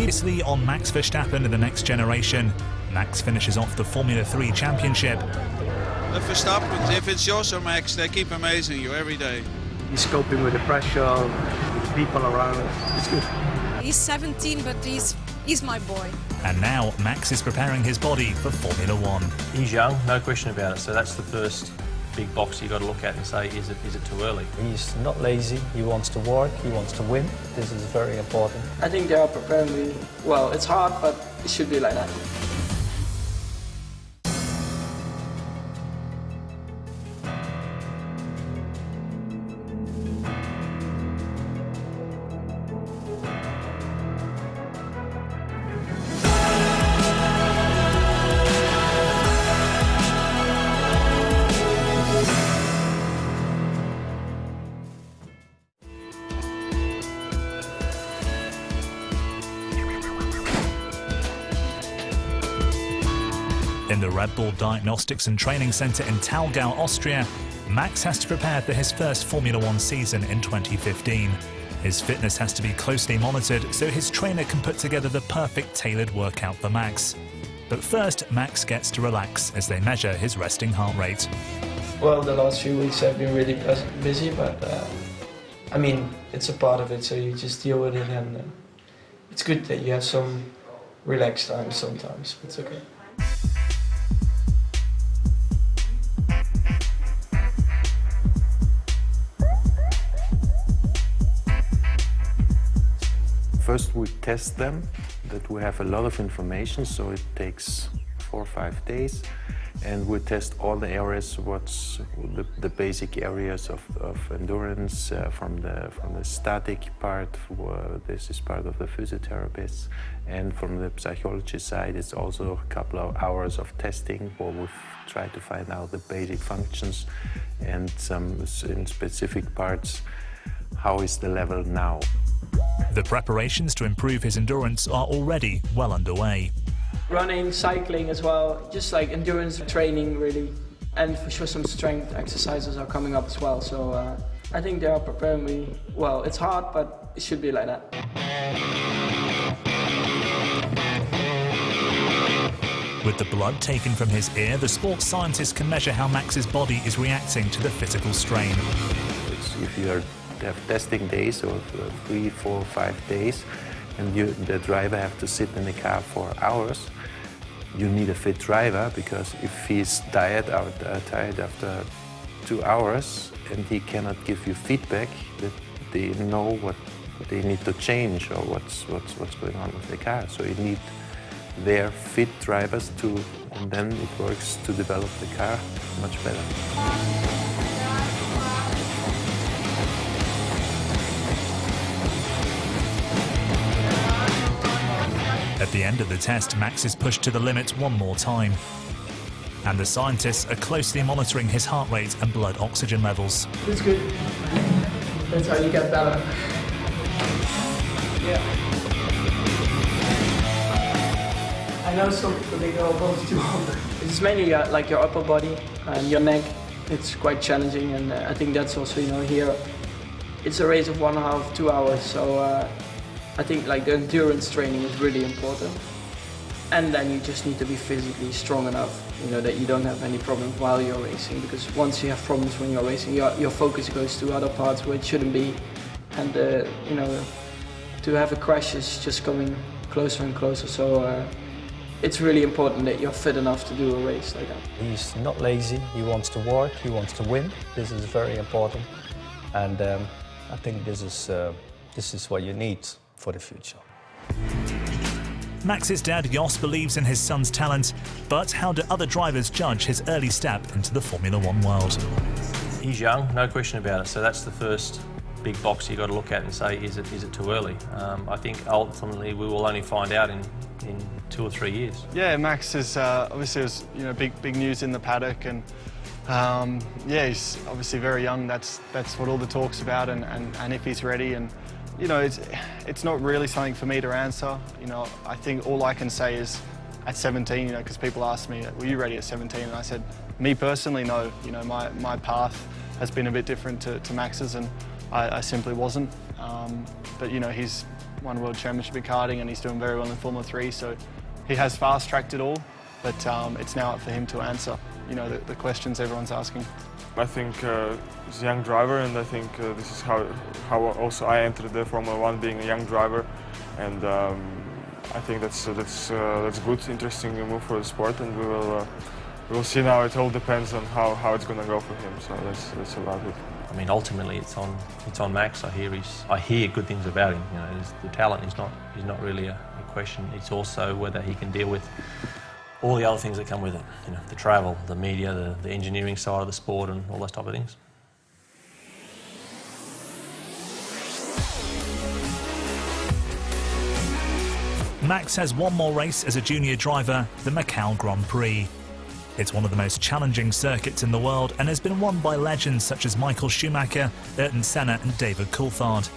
Previously on Max Verstappen in the next generation, Max finishes off the Formula 3 championship. Verstappen, if it's yours or Max, they keep amazing you every day. He's coping with the pressure, with people around. It's good. He's 17, but he's my boy. And now Max is preparing his body for Formula 1. He's young, no question about it. So that's the first big box you've got to look at and say, is it too early? He's not lazy, he wants to work, he wants to win. This is very important. I think they are preparing me well. It's hard, but it should be like that. In the Red Bull Diagnostics and Training Centre in Thurgau, Austria, Max has to prepare for his first Formula 1 season in 2015. His fitness has to be closely monitored so his trainer can put together the perfect tailored workout for Max. But first, Max gets to relax as they measure his resting heart rate. Well, the last few weeks have been really busy, but I mean, it's a part of it, so you just deal with it, and it's good that you have some relaxed time sometimes. It's okay. First we test them, that we have a lot of information, so it takes 4 or 5 days. And we test all the areas, what's the basic areas of endurance, from the static part, this is part of the physiotherapists, and from the psychology side it's also a couple of hours of testing where we try to find out the basic functions and some in specific parts, how is the level now. The preparations to improve his endurance are already well underway. Running, cycling as well, just like endurance training really, and for sure some strength exercises are coming up as well, so I think they are preparing me well. It's hard, but it should be like that. With the blood taken from his ear, the sports scientist can measure how Max's body is reacting to the physical strain. If you have testing days or 3, 4, 5 days, and the driver have to sit in the car for hours, you need a fit driver, because if he's tired after 2 hours and he cannot give you feedback, that they know what they need to change or what's going on with the car. So you need their fit drivers too, and then it works to develop the car much better. At the end of the test, Max is pushed to the limit one more time. And the scientists are closely monitoring his heart rate and blood oxygen levels. It's good. That's how you get better. Yeah. I know some people, they go above 200. It's mainly like your upper body and your neck. It's quite challenging, and I think that's also, here, it's a race of 1.5, 2 hours, so I think like the endurance training is really important. And then you just need to be physically strong enough, that you don't have any problems while you're racing, because once you have problems when you're racing, your focus goes to other parts where it shouldn't be. And, to have a crash is just coming closer and closer, so it's really important that you're fit enough to do a race like that. He's not lazy, he wants to work, he wants to win. This is very important, and I think this is what you need for the future. Max's dad, Jos, believes in his son's talent, but how do other drivers judge his early step into the Formula 1 world? He's young, no question about it. So that's the first big box you've got to look at and say, is it too early? I think ultimately we will only find out in 2 or 3 years. Yeah, Max is obviously was big news in the paddock, and yeah, he's obviously very young. That's what all the talk's about, and if he's ready, and it's not really something for me to answer. I think all I can say is at 17, because people ask me, were you ready at 17? And I said, me personally, no. My path has been a bit different to Max's, and I simply wasn't. But he's won World Championship in karting, and he's doing very well in Formula 3. So he has fast-tracked it all, but it's now up for him to answer, you know, the questions everyone's asking. I think he's a young driver, and I think this is how also I entered the Formula 1, being a young driver, and I think that's good, interesting move for the sport, and we'll see now. It all depends on how it's going to go for him. So that's about it. I mean, ultimately, it's on Max. I hear good things about him. You know, the talent is not really a question. It's also whether he can deal with all the other things that come with it. You know, the travel, the media, the engineering side of the sport, and all those type of things. Max has one more race as a junior driver, the Macau Grand Prix. It's one of the most challenging circuits in the world and has been won by legends such as Michael Schumacher, Ayrton Senna and David Coulthard.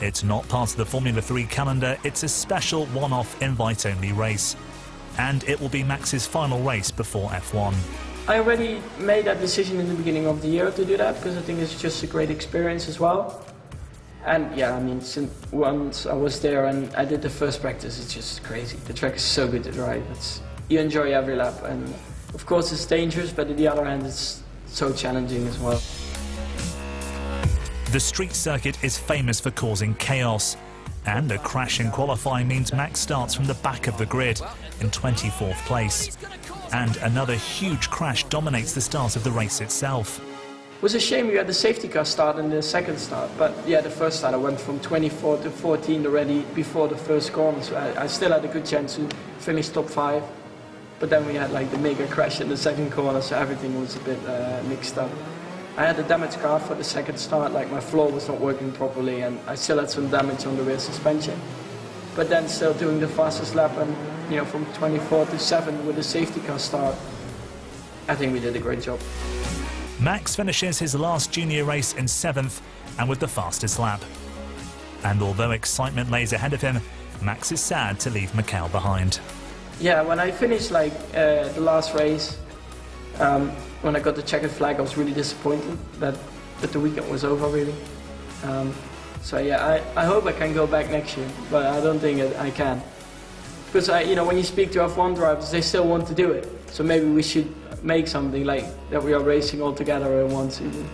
It's not part of the Formula 3 calendar, it's a special one-off invite-only race. And it will be Max's final race before F1. I already made that decision in the beginning of the year to do that because I think it's just a great experience as well. And yeah, I mean, once I was there and I did the first practice, it's just crazy. The track is so good to drive. You enjoy every lap, and of course it's dangerous, but on the other hand, it's so challenging as well. The street circuit is famous for causing chaos, and a crash in qualifying means Max starts from the back of the grid in 24th place. And another huge crash dominates the start of the race itself. It was a shame we had the safety car start and the second start, but yeah, the first start I went from 24 to 14 already before the first corner, so I still had a good chance to finish top 5. But then we had like the mega crash in the second corner, so everything was a bit mixed up. I had a damaged car for the second start, like my floor was not working properly, and I still had some damage on the rear suspension. But then still doing the fastest lap, and you know, from 24 to 7 with the safety car start, I think we did a great job. Max finishes his last junior race in 7th and with the fastest lap. And although excitement lays ahead of him, Max is sad to leave Macau behind. Yeah, when I finished like the last race, when I got the checkered flag, I was really disappointed that the weekend was over, really. So yeah, I hope I can go back next year, but I don't think I can. Because you know, when you speak to F1 drivers, they still want to do it. So maybe we should make something like that we are racing all together in one season.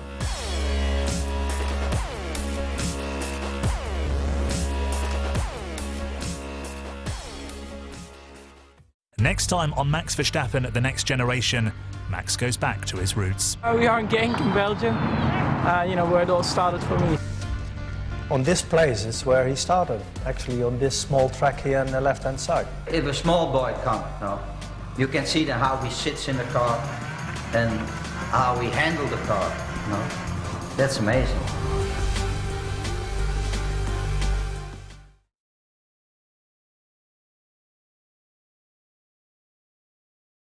Next time on Max Verstappen at the Next Generation, Max goes back to his roots. We are in Genk in Belgium, you know, where it all started for me. On this place is where he started, actually on this small track here on the left-hand side. If a small boy comes now, you can see then how he sits in the car and how he handles the car. You know? That's amazing.